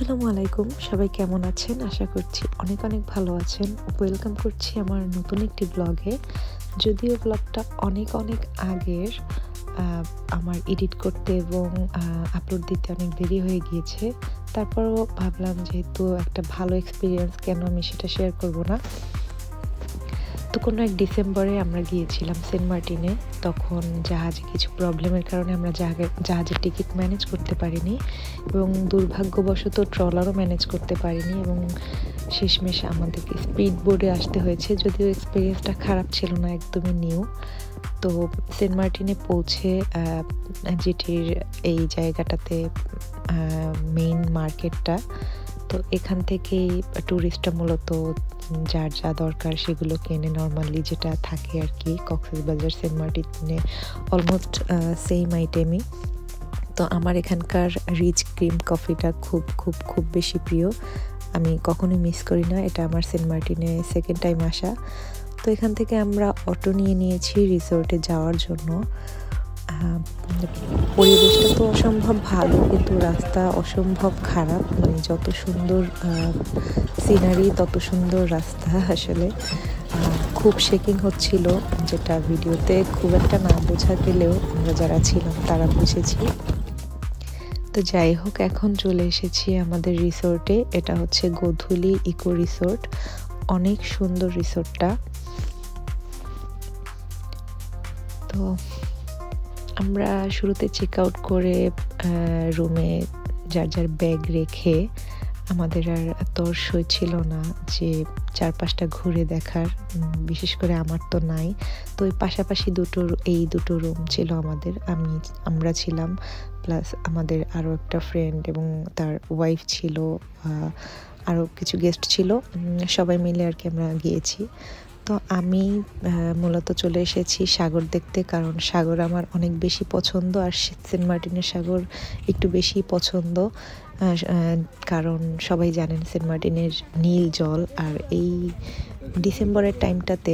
আসসালামু আলাইকুম, সবাই কেমন আছেন? আশা করছি অনেক অনেক ভালো আছেন। ওয়েলকাম করছি আমার নতুন একটি ব্লগে। যদিও ব্লগটা অনেক অনেক আগের, আমার এডিট করতে এবং আপলোড দিতে অনেক দেরি হয়ে গিয়েছে। তারপরও ভাবলাম যেহেতু একটা ভালো এক্সপিরিয়েন্স, কেন আমি সেটা শেয়ার করব না। তো কোনো এক ডিসেম্বরে আমরা গিয়েছিলাম সেন্ট মার্টিনে। তখন জাহাজে কিছু প্রবলেমের কারণে আমরা জাহাজের টিকিট ম্যানেজ করতে পারিনি এবং দুর্ভাগ্যবশত ট্রলারও ম্যানেজ করতে পারিনি এবং শেষমেশ আমাদেরকে স্পিড বোর্ডে আসতে হয়েছে। যদিও এক্সপিরিয়েন্সটা খারাপ ছিল না, একদমই নিউ। তো সেন্ট মার্টিনে পৌঁছে যেটির এই জায়গাটাতে মেইন মার্কেটটা, তো এখান থেকেই ট্যুরিস্টরা মূলত যার যা দরকার সেগুলো কেনে। নর্মালি যেটা থাকে আর কি, কক্সবাজার সেন্ট মার্টিনে অলমোস্ট সেম আইটেমই। তো আমার এখানকার রিচ ক্রিম কফিটা খুব খুব খুব বেশি প্রিয়, আমি কখনোই মিস করি না। এটা আমার সেন্ট মার্টিনে সেকেন্ড টাইম আসা। তো এখান থেকে আমরা অটো নিয়েছি রিসোর্টে যাওয়ার জন্য। পরিবেশটা তো অসম্ভব ভালো, কিন্তু রাস্তা অসম্ভব খারাপ। মানে যত সুন্দর সিনারি তত সুন্দর রাস্তা। আসলে খুব শেকিং হচ্ছিল, যেটা ভিডিওতে খুব একটা না বোঝা গেলেও আমরা যারা ছিলাম তারা বুঝেছি। তো যাই হোক, এখন চলে এসেছি আমাদের রিসোর্টে। এটা হচ্ছে গোধূলি ইকো রিসোর্ট। অনেক সুন্দর রিসোর্টটা। তো আমরা শুরুতে চেক আউট করে রুমে যার যার ব্যাগ রেখে, আমাদের আর তর সইছিল না যে চারপাশটা ঘুরে দেখার। বিশেষ করে আমার তো নাই। তো ওই পাশাপাশি এই দুটো রুম ছিল আমাদের। আমরা ছিলাম, প্লাস আমাদের আরও একটা ফ্রেন্ড এবং তার ওয়াইফ ছিল, আরও কিছু গেস্ট ছিল। সবাই মিলে আর কি আমরা গিয়েছি। তো আমি মূলত চলে এসেছি সাগর দেখতে, কারণ সাগর আমার অনেক বেশি পছন্দ, আর সেন্ট মার্টিনের সাগর একটু বেশি পছন্দ। কারণ সবাই জানেন সেন্ট মার্টিনের নীল জল, আর এই ডিসেম্বরের টাইমটাতে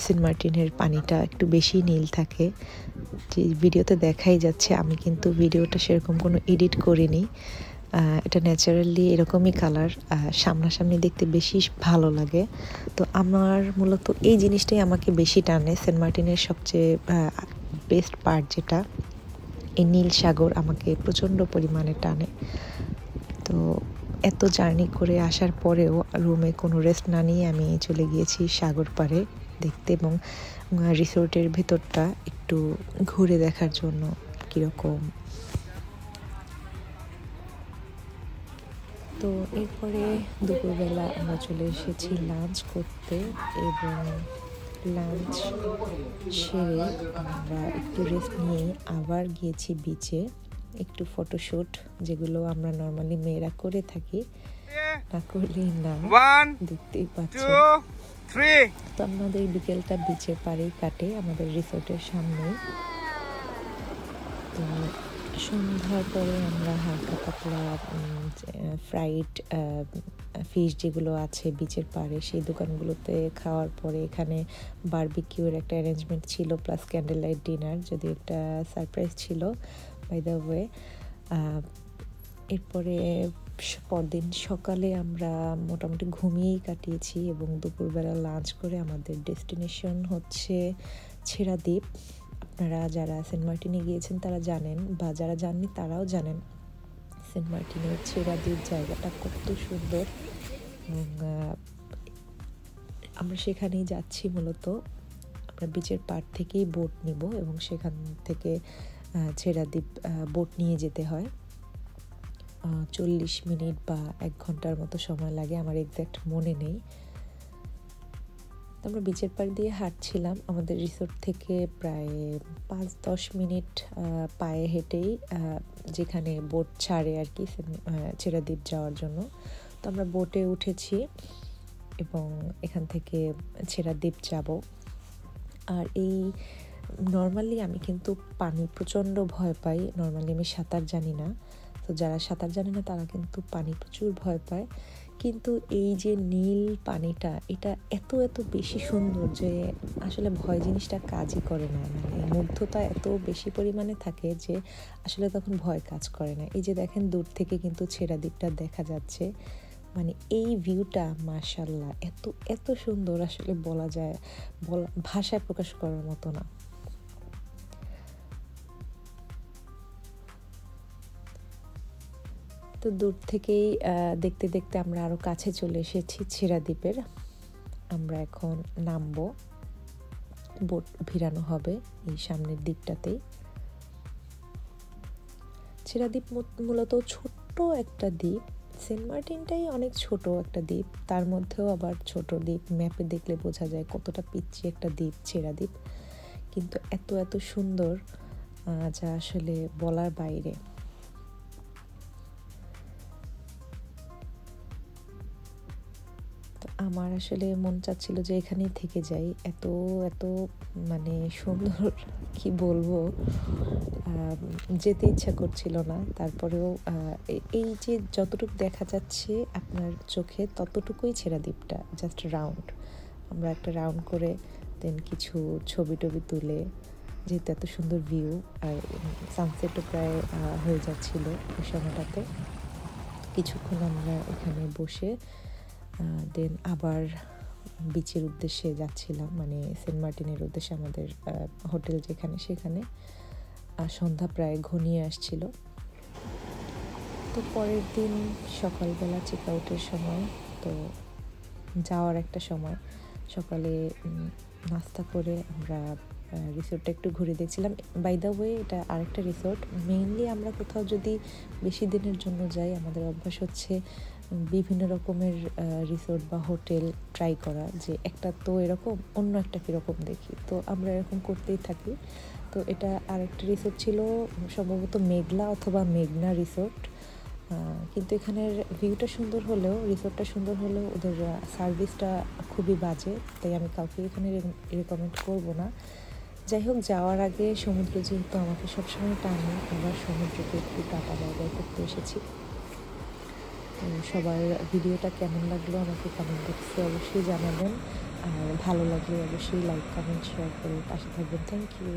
সেন্ট মার্টিনের পানিটা একটু বেশি নীল থাকে। যে ভিডিওতে দেখাই যাচ্ছে, আমি কিন্তু ভিডিওটা সেরকম কোনো এডিট করিনি। এটা ন্যাচারালি এরকমই কালার, সামনাসামনি দেখতে বেশি ভালো লাগে। তো আমার মূলত এই জিনিসটাই আমাকে বেশি টানে। সেন্ট মার্টিনের সবচেয়ে বেস্ট পার্ট যেটা, এই নীল সাগর আমাকে প্রচণ্ড পরিমাণে টানে। তো এত জার্নি করে আসার পরেও রুমে কোনো রেস্ট না নিয়ে আমি চলে গিয়েছি সাগর পাড়ে দেখতে এবং রিসোর্টের ভেতরটা একটু ঘুরে দেখার জন্য কীরকম। তো এরপরে দুপুরবেলা আমরা চলে এসেছি লাঞ্চ করতে এবং লাঞ্চ সেরে আমরা একটু রেস্ট নিয়ে আবার গিয়েছি বিচে একটু ফটোশ্যুট, যেগুলো আমরা নর্মালি মেয়েরা করে থাকি, না করলেই না, দেখতেই পাচ্ছি। তো আমাদের বিকেলটা বিচের পাড়েই কাটে, আমাদের রিসোর্টের সামনেই। তো সন্ধ্যার পরে আমরা হালকা পাতলা ফ্রাইড ফিশ যেগুলো আছে বিচের পাড়ে, সেই দোকানগুলোতে খাওয়ার পরে এখানে বারবিকিউর একটা অ্যারেঞ্জমেন্ট ছিল, প্লাস ক্যান্ডেল লাইট ডিনার, যদি একটা সারপ্রাইজ ছিল বাই দ্য ওয়ে। এরপরে পরদিন সকালে আমরা মোটামুটি ঘুমিয়েই কাটিয়েছি এবং দুপুরবেলা লাঞ্চ করে আমাদের ডেস্টিনেশন হচ্ছে ছেড়া দ্বীপ। আপনারা যারা সেন্ট মার্টিনে গিয়েছেন তারা জানেন, বা যারা জাননি তারাও জানেন সেন্ট মার্টিনের ছেড়া দ্বীপ জায়গাটা কত সুন্দর। এবং আমরা সেখানেই যাচ্ছি। মূলত আমরা বিচের পাড় থেকেই বোট নিব এবং সেখান থেকে ছেড়া দ্বীপ বোট নিয়ে যেতে হয়। 40 মিনিট বা 1 ঘন্টার মতো সময় লাগে, আমার এক্স্যাক্ট মনে নেই। আমরা বিচের পাড় দিয়ে হাঁটছিলাম। আমাদের রিসোর্ট থেকে প্রায় 5-10 মিনিট পায়ে হেঁটেই যেখানে বোট ছাড়ে আর কি ছেড়া দ্বীপ যাওয়ার জন্য। তো আমরা বোটে উঠেছি এবং এখান থেকে ছেড়া দ্বীপ যাব। আর এই নর্মালি আমি কিন্তু পানি প্রচণ্ড ভয় পাই, নর্মালি আমি সাঁতার জানি না। তো যারা সাঁতার জানে না তারা কিন্তু পানি প্রচুর ভয় পায়, কিন্তু এই যে নীল পানিটা, এটা এত এত বেশি সুন্দর যে আসলে ভয় জিনিসটা কাজই করে না। মানে মুগ্ধতা এত বেশি পরিমাণে থাকে যে আসলে তখন ভয় কাজ করে না। এই যে দেখেন দূর থেকে কিন্তু ছেড়া দ্বীপটা দেখা যাচ্ছে। মানে এই ভিউটা মাশাআল্লাহ এত এত সুন্দর, আসলে ভাষায় প্রকাশ করার মতো না। তো দূর থেকেই দেখতে দেখতে আমরা আরও কাছে চলে এসেছি ছেড়া দ্বীপের। আমরা এখন নামবো, বোট ভিড়ানো হবে এই সামনের দ্বীপটাতেই। ছেড়া দ্বীপ মূলত ছোট্ট একটা দ্বীপ। সেন্ট মার্টিনটাই অনেক ছোট একটা দ্বীপ, তার মধ্যেও আবার ছোট দ্বীপ। ম্যাপে দেখলে বোঝা যায় কতটা পিচ্ছি একটা দ্বীপ ছেড়া দ্বীপ, কিন্তু এত এত সুন্দর যা আসলে বলার বাইরে। আমার আসলে মন চাচ্ছিল যে এখানেই থেকে যাই, এত এত মানে সুন্দর কি বলবো, যেতে ইচ্ছা করছিল না। তারপরেও এই যে যতটুকু দেখা যাচ্ছে আপনার চোখে ততটুকুই ছেড়া দ্বীপটা, জাস্ট রাউন্ড। আমরা একটা রাউন্ড করে দেন কিছু ছবি টবি তুলে, যেহেতু এত সুন্দর ভিউ, আর সানসেটও প্রায় হয়ে যাচ্ছিল ওই সময়টাতে, কিছুক্ষণ আমরা এখানে বসে দেন আবার বিচের উদ্দেশ্যে যাচ্ছিলাম, মানে সেন্ট মার্টিনের উদ্দেশ্যে আমাদের হোটেল যেখানে, সেখানে। সন্ধ্যা প্রায় ঘনিয়ে আসছিল। তো পরের দিন সকালবেলা চেক আউটের সময়, তো যাওয়ার একটা সময়, সকালে নাস্তা করে আমরা রিসোর্টটা একটু ঘুরে দেখছিলাম। বাই দ্য ওয়ে, এটা আরেকটা রিসোর্ট। মেইনলি আমরা কোথাও যদি বেশি দিনের জন্য যাই, আমাদের অভ্যাস হচ্ছে বিভিন্ন রকমের রিসোর্ট বা হোটেল ট্রাই করা, যে একটা তো এরকম, অন্য একটা কীরকম দেখি। তো আমরা এরকম করতেই থাকি। তো এটা আরেকটা রিসোর্ট ছিল, সম্ভবত মেঘলা অথবা মেঘনা রিসোর্ট। কিন্তু এখানের ভিউটা সুন্দর হলেও, রিসোর্টটা সুন্দর হলেও ওদের সার্ভিসটা খুবই বাজে, তাই আমি কাউকে এখানে রেকমেন্ড করব না। যাই হোক, যাওয়ার আগে সমুদ্র যেহেতু আমাকে সবসময় টানে, আবার সমুদ্রকে একটু টাটা বাই করতে এসেছি। তো সবার ভিডিওটা কেমন লাগলো আমাকে কমেন্ট বক্সে অবশ্যই জানাবেন, আর ভালো লাগলে অবশ্যই লাইক, কমেন্ট, শেয়ার করে পাশে থাকবেন। Thank you.